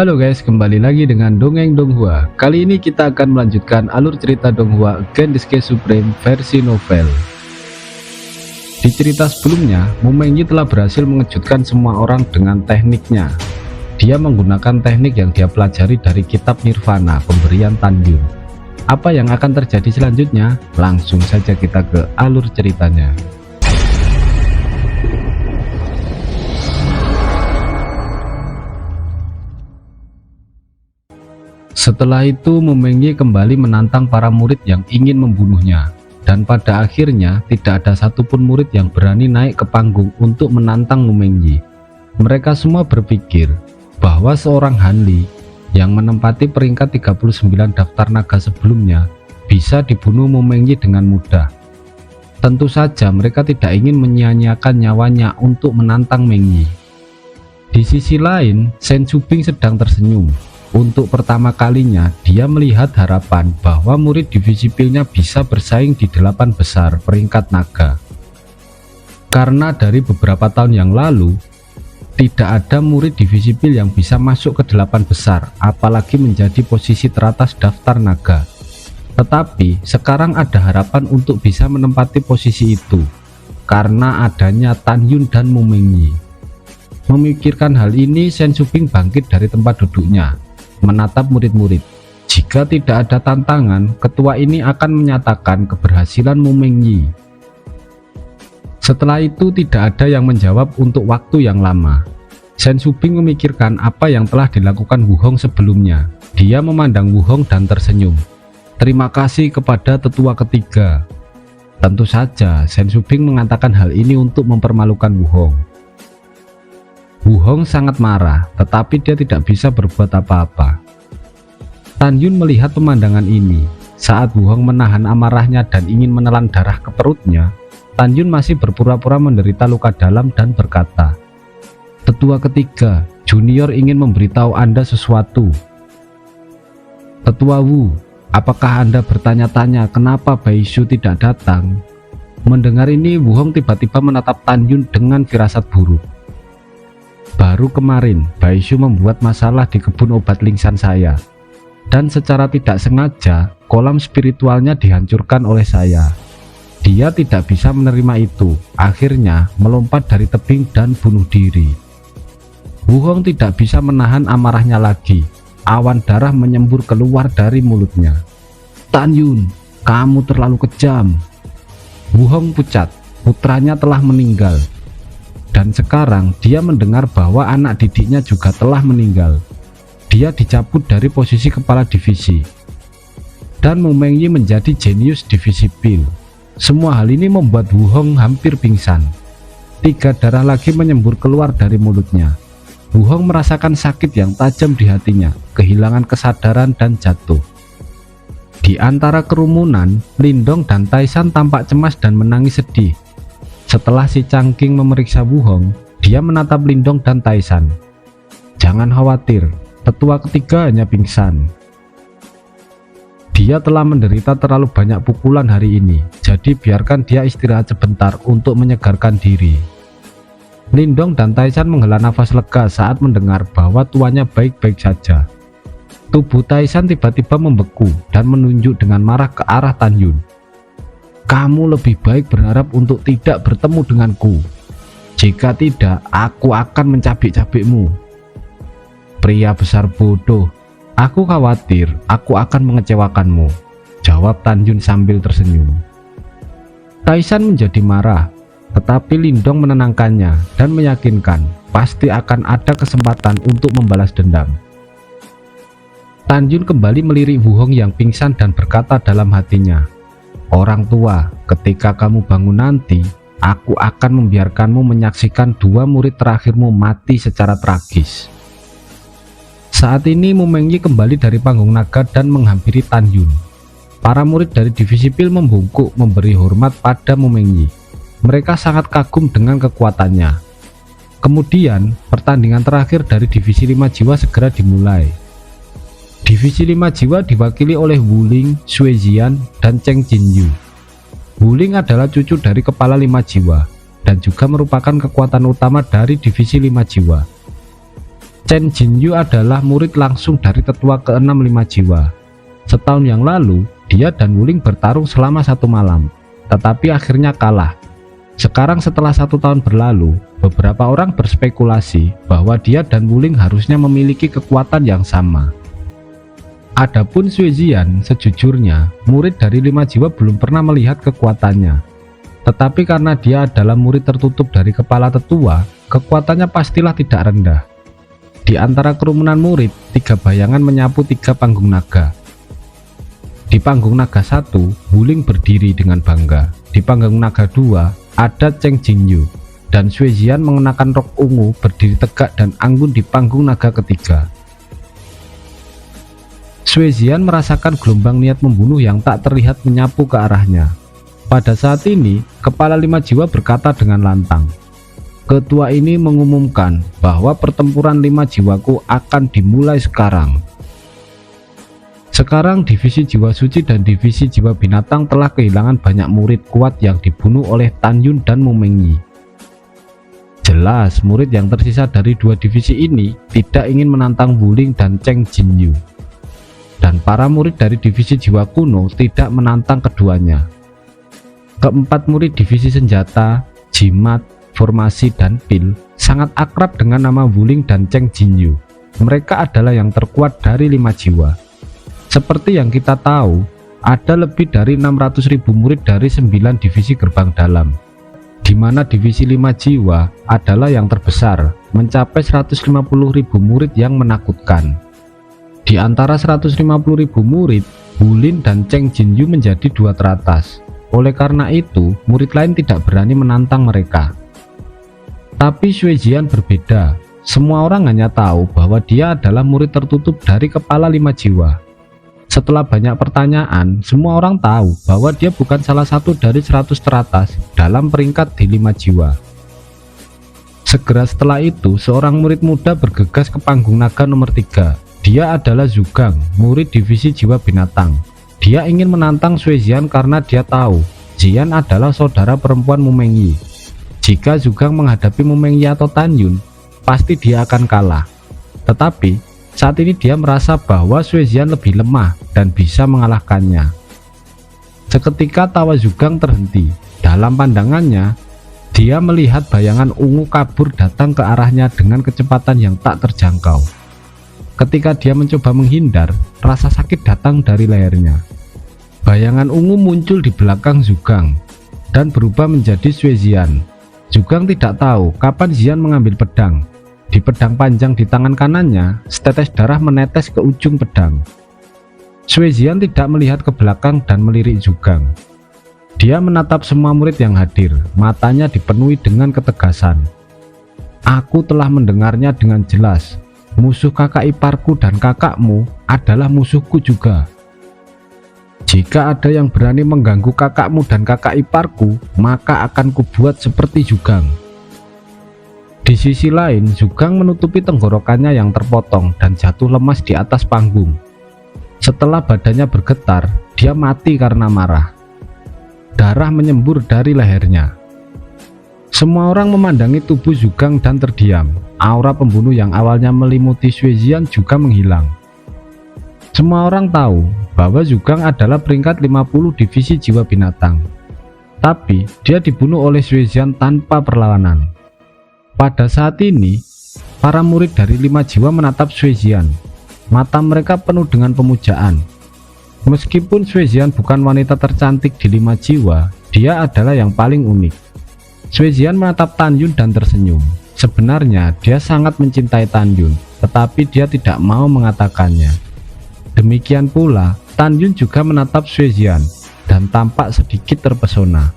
Halo guys, kembali lagi dengan Dongeng Donghua. Kali ini kita akan melanjutkan alur cerita Donghua Gendesuke Supreme versi novel. Di cerita sebelumnya, Mumenyi telah berhasil mengejutkan semua orang dengan tekniknya. Dia menggunakan teknik yang dia pelajari dari kitab Nirvana pemberian Tanyun. Apa yang akan terjadi selanjutnya? Langsung saja kita ke alur ceritanya. Setelah itu Mumenyi kembali menantang para murid yang ingin membunuhnya, dan pada akhirnya tidak ada satupun murid yang berani naik ke panggung untuk menantang Mumenyi. Mereka semua berpikir bahwa seorang Hanli yang menempati peringkat 39 daftar naga sebelumnya bisa dibunuh Mumenyi dengan mudah. Tentu saja mereka tidak ingin menyia-nyiakan nyawanya untuk menantang Menyi. Di sisi lain, Shen Zubing sedang tersenyum. Untuk pertama kalinya dia melihat harapan bahwa murid divisi pilnya bisa bersaing di 8 besar peringkat naga. Karena dari beberapa tahun yang lalu tidak ada murid divisi pil yang bisa masuk ke 8 besar, apalagi menjadi posisi teratas daftar naga. Tetapi sekarang ada harapan untuk bisa menempati posisi itu karena adanya Tanyun dan Mumenyi. Memikirkan hal ini, Shen Zubing bangkit dari tempat duduknya menatap murid-murid. Jika tidak ada tantangan, ketua ini akan menyatakan keberhasilan Mumenyi. Setelah itu tidak ada yang menjawab untuk waktu yang lama. Shen Zubing memikirkan apa yang telah dilakukan Wuhong sebelumnya. Dia memandang Wuhong dan tersenyum. Terima kasih kepada tetua ketiga. Tentu saja Shen Zubing mengatakan hal ini untuk mempermalukan Wuhong. Wuhong sangat marah, tetapi dia tidak bisa berbuat apa-apa. Tanyun melihat pemandangan ini. Saat Wuhong menahan amarahnya dan ingin menelan darah ke perutnya, Tanyun masih berpura-pura menderita luka dalam dan berkata, "Tetua ketiga, Junior ingin memberitahu Anda sesuatu." "Tetua Wu, apakah Anda bertanya-tanya kenapa Baishu tidak datang?" Mendengar ini, Wuhong tiba-tiba menatap Tanyun dengan firasat buruk. "Baru kemarin Baishu membuat masalah di kebun obat Lingsan saya, dan secara tidak sengaja kolam spiritualnya dihancurkan oleh saya. Dia tidak bisa menerima itu, akhirnya melompat dari tebing dan bunuh diri." Wuhong tidak bisa menahan amarahnya lagi. Awan darah menyembur keluar dari mulutnya. "Tanyun, kamu terlalu kejam." Wuhong pucat, putranya telah meninggal. Dan sekarang dia mendengar bahwa anak didiknya juga telah meninggal. Dia dicabut dari posisi kepala divisi. Dan Mumenyi menjadi jenius divisi pil. Semua hal ini membuat Wuhong hampir pingsan. 3 darah lagi menyembur keluar dari mulutnya. Wuhong merasakan sakit yang tajam di hatinya, kehilangan kesadaran dan jatuh. Di antara kerumunan, Lindong dan Taisan tampak cemas dan menangis sedih. Setelah si Cangking memeriksa Wuhong, dia menatap Lindong dan Taisan. "Jangan khawatir, tetua ketiga hanya pingsan. Dia telah menderita terlalu banyak pukulan hari ini, jadi biarkan dia istirahat sebentar untuk menyegarkan diri." Lindong dan Taisan menghela nafas lega saat mendengar bahwa tuannya baik-baik saja. Tubuh Taisan tiba-tiba membeku dan menunjuk dengan marah ke arah Tanyun. "Kamu lebih baik berharap untuk tidak bertemu denganku. Jika tidak, aku akan mencabik-cabikmu." "Pria besar bodoh, aku khawatir aku akan mengecewakanmu," jawab Tanyun sambil tersenyum. Taisan menjadi marah, tetapi Lindong menenangkannya dan meyakinkan pasti akan ada kesempatan untuk membalas dendam. Tanyun kembali melirik Wuhong yang pingsan dan berkata dalam hatinya, "Orang tua, ketika kamu bangun nanti, aku akan membiarkanmu menyaksikan 2 murid terakhirmu mati secara tragis." Saat ini Mumenyi kembali dari panggung naga dan menghampiri Tanyun. Para murid dari divisi pil membungkuk memberi hormat pada Mumenyi. Mereka sangat kagum dengan kekuatannya. Kemudian pertandingan terakhir dari divisi 5 jiwa segera dimulai. Divisi 5 jiwa diwakili oleh Wuling, Suezian, dan Cheng Jinyu. Wuling adalah cucu dari kepala 5 jiwa dan juga merupakan kekuatan utama dari divisi 5 jiwa. Chen Jinyu adalah murid langsung dari tetua ke-6 5 jiwa. Setahun yang lalu, dia dan Wuling bertarung selama 1 malam, tetapi akhirnya kalah. Sekarang setelah 1 tahun berlalu, beberapa orang berspekulasi bahwa dia dan Wuling harusnya memiliki kekuatan yang sama. Adapun Sui Jian, sejujurnya, murid dari 5 jiwa belum pernah melihat kekuatannya. Tetapi karena dia adalah murid tertutup dari kepala tetua, kekuatannya pastilah tidak rendah. Di antara kerumunan murid, 3 bayangan menyapu 3 panggung naga. Di panggung naga 1, Wuling berdiri dengan bangga. Di panggung naga 2, ada Chen Jinyu, dan Sui Jian mengenakan rok ungu berdiri tegak dan anggun di panggung naga ketiga. Sui Jian merasakan gelombang niat membunuh yang tak terlihat menyapu ke arahnya. Pada saat ini, kepala 5 jiwa berkata dengan lantang, "Ketua ini mengumumkan bahwa pertempuran 5 jiwaku akan dimulai sekarang." Sekarang divisi jiwa suci dan divisi jiwa binatang telah kehilangan banyak murid kuat yang dibunuh oleh Tan Yun dan Mu Mengyi. Jelas murid yang tersisa dari 2 divisi ini tidak ingin menantang Wuling dan Chen Jinyu. Dan para murid dari divisi jiwa kuno tidak menantang keduanya. Keempat murid divisi senjata, jimat, formasi, dan pil sangat akrab dengan nama Wuling dan Chen Jinyu. Mereka adalah yang terkuat dari 5 jiwa. Seperti yang kita tahu, ada lebih dari 600.000 murid dari 9 divisi gerbang dalam, di mana divisi 5 jiwa adalah yang terbesar, mencapai 150.000 murid yang menakutkan. Di antara 150.000 murid, Wuling dan Chen Jinyu menjadi 2 teratas. Oleh karena itu, murid lain tidak berani menantang mereka. Tapi Sui Jian berbeda. Semua orang hanya tahu bahwa dia adalah murid tertutup dari kepala 5 jiwa. Setelah banyak pertanyaan, semua orang tahu bahwa dia bukan salah satu dari 100 teratas dalam peringkat di 5 jiwa. Segera setelah itu, seorang murid muda bergegas ke panggung naga nomor 3. Dia adalah Zhugang, murid divisi jiwa binatang. Dia ingin menantang Sui Jian karena dia tahu Jian adalah saudara perempuan Mu Mengyi. Jika Zhugang menghadapi Mu Mengyi atau Tan Yun, pasti dia akan kalah. Tetapi saat ini dia merasa bahwa Sui Jian lebih lemah dan bisa mengalahkannya. Seketika tawa Zhugang terhenti. Dalam pandangannya, dia melihat bayangan ungu kabur datang ke arahnya dengan kecepatan yang tak terjangkau. Ketika dia mencoba menghindar, rasa sakit datang dari lehernya. Bayangan ungu muncul di belakang Zhugang dan berubah menjadi Sui Jian. Zhugang tidak tahu kapan Jian mengambil pedang. Di pedang panjang di tangan kanannya, setetes darah menetes ke ujung pedang. Sui Jian tidak melihat ke belakang dan melirik Zhugang. Dia menatap semua murid yang hadir, matanya dipenuhi dengan ketegasan. "Aku telah mendengarnya dengan jelas. Musuh kakak iparku dan kakakmu adalah musuhku juga. Jika ada yang berani mengganggu kakakmu dan kakak iparku, maka akan kubuat seperti Zhugang." Di sisi lain, Zhugang menutupi tenggorokannya yang terpotong dan jatuh lemas di atas panggung. Setelah badannya bergetar, dia mati karena marah. Darah menyembur dari lehernya. Semua orang memandangi tubuh Zhugang dan terdiam. Aura pembunuh yang awalnya melimuti Sui Jian juga menghilang. Semua orang tahu bahwa Zhugang adalah peringkat 50 divisi jiwa binatang. Tapi dia dibunuh oleh Sui Jian tanpa perlawanan. Pada saat ini, para murid dari 5 jiwa menatap Sui Jian. Mata mereka penuh dengan pemujaan. Meskipun Sui Jian bukan wanita tercantik di 5 jiwa, dia adalah yang paling unik. Sui Jian menatap Tan Yun dan tersenyum. Sebenarnya dia sangat mencintai Tan Yun, tetapi dia tidak mau mengatakannya. Demikian pula, Tan Yun juga menatap Sui Jian dan tampak sedikit terpesona.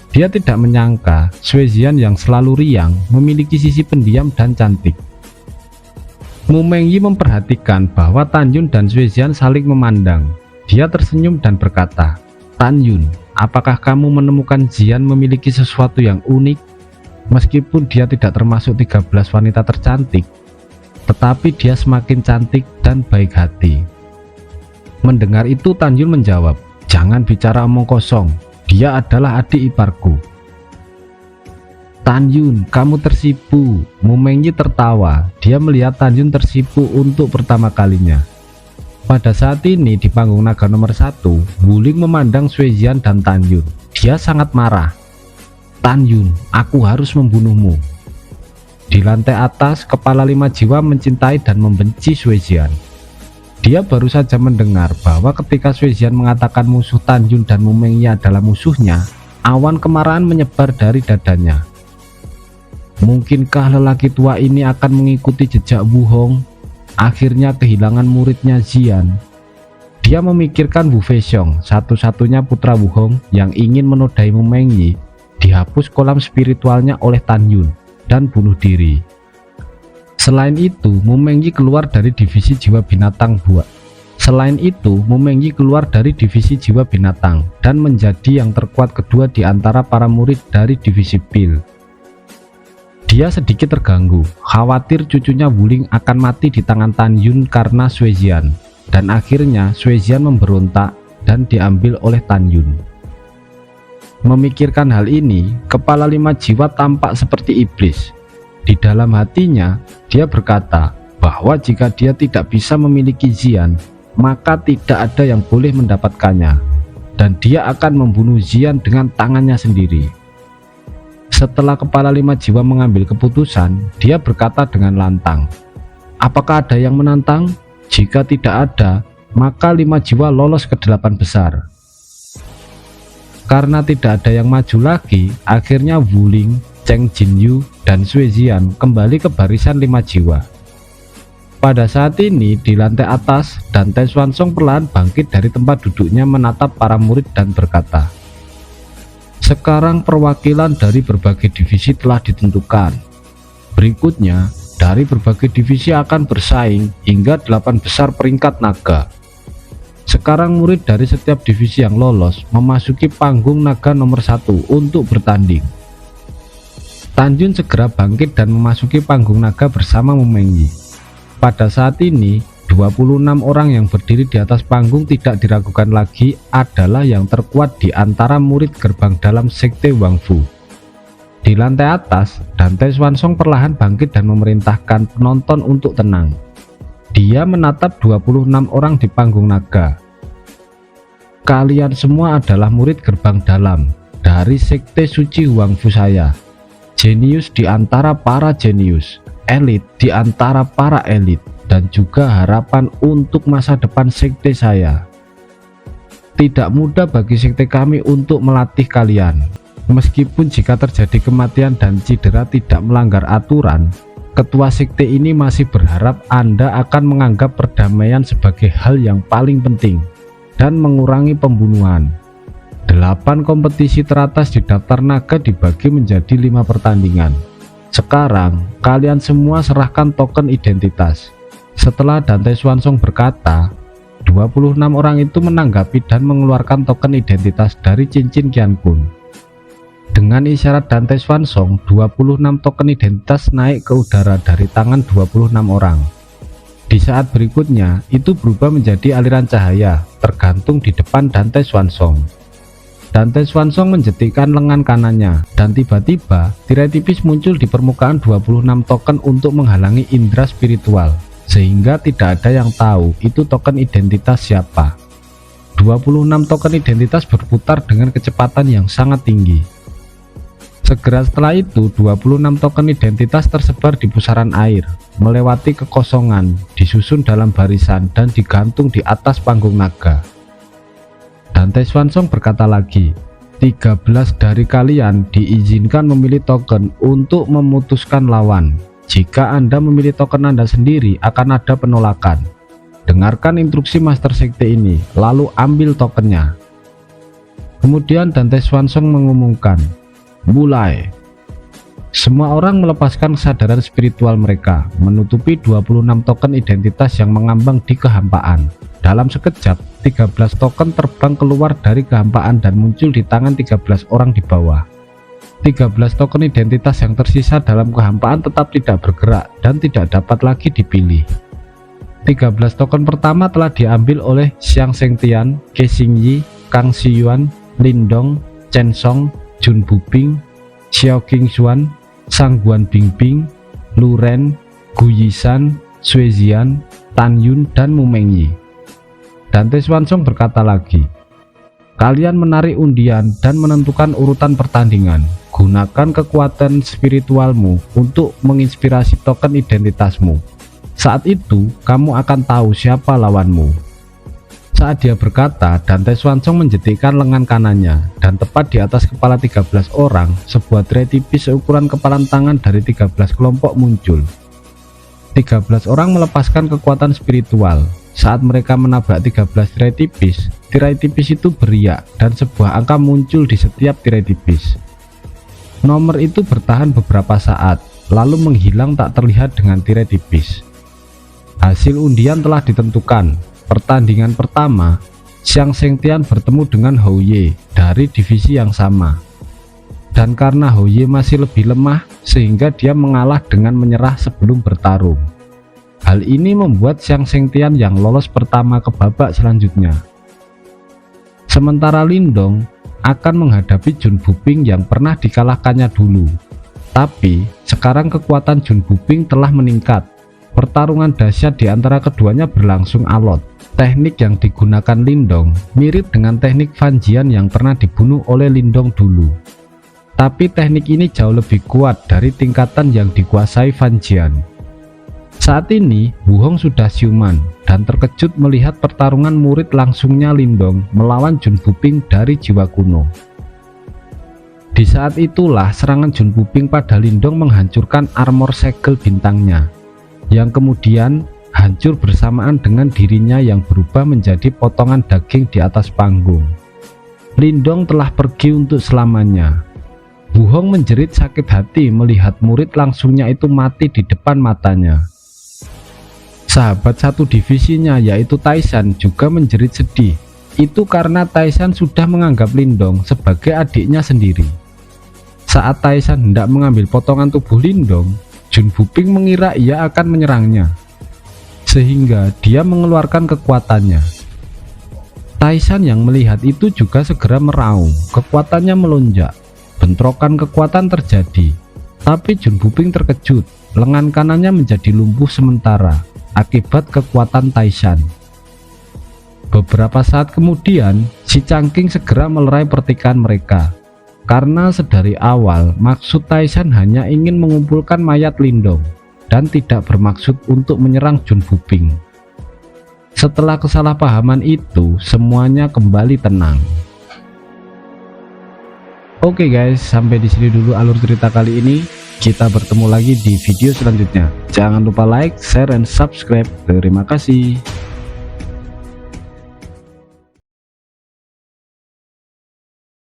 Dia tidak menyangka Sui Jian yang selalu riang memiliki sisi pendiam dan cantik. Mu Mengyi memperhatikan bahwa Tan Yun dan Sui Jian saling memandang. Dia tersenyum dan berkata, "Tan Yun, apakah kamu menemukan Jian memiliki sesuatu yang unik? Meskipun dia tidak termasuk 13 wanita tercantik, tetapi dia semakin cantik dan baik hati." Mendengar itu, Tan Yun menjawab, "Jangan bicara omong kosong. Dia adalah adik iparku." Tan Yun, kamu tersipu. Mu Mengyi tertawa. Dia melihat Tan Yun tersipu untuk pertama kalinya. Pada saat ini di panggung naga nomor 1, Wuling memandang Sui Jian dan Tan Yun. Dia sangat marah. Tan Yun, aku harus membunuhmu. Di lantai atas, kepala 5 jiwa mencintai dan membenci Sui Jian. Dia baru saja mendengar bahwa ketika Sui Jian mengatakan musuh Tan Yun dan Mu Mengyi adalah musuhnya, awan kemarahan menyebar dari dadanya. Mungkinkah lelaki tua ini akan mengikuti jejak Wu Hong? Akhirnya kehilangan muridnya Jian. Dia memikirkan Wu Feixiong, satu-satunya putra Wu Hong yang ingin menodai Mu Mengyi, dihapus kolam spiritualnya oleh Tan Yun dan bunuh diri. Selain itu, Mu Mengyi keluar dari divisi jiwa binatang buat. Selain itu, Mu Mengyi keluar dari divisi jiwa binatang dan menjadi yang terkuat kedua di antara para murid dari divisi pil. Dia sedikit terganggu, khawatir cucunya Wuling akan mati di tangan Tan Yun karena Sui Jian, dan akhirnya Sui Jian memberontak dan diambil oleh Tan Yun. Memikirkan hal ini, kepala 5 jiwa tampak seperti iblis. Di dalam hatinya, dia berkata bahwa jika dia tidak bisa memiliki Jian, maka tidak ada yang boleh mendapatkannya, dan dia akan membunuh Jian dengan tangannya sendiri. Setelah kepala 5 jiwa mengambil keputusan, dia berkata dengan lantang, apakah ada yang menantang? Jika tidak ada, maka 5 jiwa lolos ke 8 besar. Karena tidak ada yang maju lagi, akhirnya Wuling, Cheng Jinyu, dan Sui Jian kembali ke barisan 5 jiwa. Pada saat ini di lantai atas, Dante Swansong perlahan bangkit dari tempat duduknya menatap para murid dan berkata, sekarang perwakilan dari berbagai divisi telah ditentukan. Berikutnya, dari berbagai divisi akan bersaing hingga 8 besar peringkat naga. Sekarang murid dari setiap divisi yang lolos memasuki panggung naga nomor 1 untuk bertanding. Tan Yun segera bangkit dan memasuki panggung naga bersama Mu Mengyi. Pada saat ini, 26 orang yang berdiri di atas panggung tidak diragukan lagi adalah yang terkuat di antara murid gerbang dalam sekte Wang Fu. Di lantai atas, Dante Swansong perlahan bangkit dan memerintahkan penonton untuk tenang. Dia menatap 26 orang di panggung naga. Kalian semua adalah murid gerbang dalam dari sekte suci Wang Fu saya. Jenius di antara para jenius, elit di antara para elit, dan juga harapan untuk masa depan sekte saya. Tidak mudah bagi sekte kami untuk melatih kalian. Meskipun jika terjadi kematian dan cedera tidak melanggar aturan, ketua sekte ini masih berharap Anda akan menganggap perdamaian sebagai hal yang paling penting dan mengurangi pembunuhan. 8 kompetisi teratas di daftar naga dibagi menjadi 5 pertandingan. Sekarang, kalian semua serahkan token identitas. Setelah Dante Swansong berkata, 26 orang itu menanggapi dan mengeluarkan token identitas dari cincin Qiankun. Dengan isyarat Dante Swansong, 26 token identitas naik ke udara dari tangan 26 orang. Di saat berikutnya, itu berubah menjadi aliran cahaya, tergantung di depan Dante Swansong. Dante Swansong menjetikkan lengan kanannya, dan tiba-tiba tirai tipis muncul di permukaan 26 token untuk menghalangi indera spiritual. Sehingga tidak ada yang tahu itu token identitas siapa. 26 token identitas berputar dengan kecepatan yang sangat tinggi. Segera setelah itu, 26 token identitas tersebar di pusaran air, melewati kekosongan, disusun dalam barisan, dan digantung di atas panggung naga. Dante Swansong berkata lagi, 13 dari kalian diizinkan memilih token untuk memutuskan lawan. Jika Anda memilih token Anda sendiri, akan ada penolakan. Dengarkan instruksi Master Sekte ini, lalu ambil tokennya. Kemudian Dante Swansong mengumumkan, mulai. Semua orang melepaskan kesadaran spiritual mereka, menutupi 26 token identitas yang mengambang di kehampaan. Dalam sekejap, 13 token terbang keluar dari kehampaan dan muncul di tangan 13 orang di bawah. 13 token identitas yang tersisa dalam kehampaan tetap tidak bergerak dan tidak dapat lagi dipilih. 13 token pertama telah diambil oleh Xiang Shengtian, Ke Xingyi, Kang Xiyuan, Lindong, Chen Song, Jun Buping, Xiao Qingxuan, Sangguan Bingbing, Luren, Guyisan, Suezian, Tanyun, dan Mumengyi. Dan Teh Swansong berkata lagi, kalian menarik undian dan menentukan urutan pertandingan. Gunakan kekuatan spiritualmu untuk menginspirasi token identitasmu. Saat itu, kamu akan tahu siapa lawanmu. Saat dia berkata, dan Teh Swansong menjetikkan lengan kanannya, dan tepat di atas kepala 13 orang, sebuah tirai tipis seukuran kepalan tangan dari 13 kelompok muncul. 13 orang melepaskan kekuatan spiritual. Saat mereka menabrak 13 tirai tipis itu beriak, dan sebuah angka muncul di setiap tirai tipis. Nomor itu bertahan beberapa saat, lalu menghilang tak terlihat dengan tirai tipis. Hasil undian telah ditentukan. Pertandingan pertama, Xiang Shengtian bertemu dengan Hou Ye dari divisi yang sama. Dan karena Hou Ye masih lebih lemah, sehingga dia mengalah dengan menyerah sebelum bertarung. Hal ini membuat Xiang Shengtian yang lolos pertama ke babak selanjutnya. Sementara Lindong akan menghadapi Jun Buping yang pernah dikalahkannya dulu. Tapi sekarang kekuatan Jun Buping telah meningkat. Pertarungan dahsyat di antara keduanya berlangsung alot. Teknik yang digunakan Lindong mirip dengan teknik Fan Jian yang pernah dibunuh oleh Lindong dulu. Tapi teknik ini jauh lebih kuat dari tingkatan yang dikuasai Fan Jian. Saat ini Wu Hong sudah siuman dan terkejut melihat pertarungan murid langsungnya Lindong melawan Jun Buping dari jiwa kuno. Di saat itulah serangan Jun Buping pada Lindong menghancurkan armor segel bintangnya, yang kemudian hancur bersamaan dengan dirinya yang berubah menjadi potongan daging di atas panggung. Lindong telah pergi untuk selamanya. Wu Hong menjerit sakit hati melihat murid langsungnya itu mati di depan matanya. Sahabat satu divisinya yaitu Taishan juga menjerit sedih. Itu karena Taishan sudah menganggap Lindong sebagai adiknya sendiri. Saat Taishan hendak mengambil potongan tubuh Lindong, Jun Buping mengira ia akan menyerangnya, sehingga dia mengeluarkan kekuatannya. Taishan yang melihat itu juga segera meraung, kekuatannya melonjak. Bentrokan kekuatan terjadi, tapi Jun Buping terkejut, lengan kanannya menjadi lumpuh sementara akibat kekuatan Taishan. Beberapa saat kemudian, si Changqing segera melerai pertikaian mereka. Karena sedari awal maksud Taishan hanya ingin mengumpulkan mayat Lindong dan tidak bermaksud untuk menyerang Jun Buping. Setelah kesalahpahaman itu, semuanya kembali tenang. Oke guys, sampai di sini dulu alur cerita kali ini. Kita bertemu lagi di video selanjutnya. Jangan lupa like, share, dan subscribe. Terima kasih.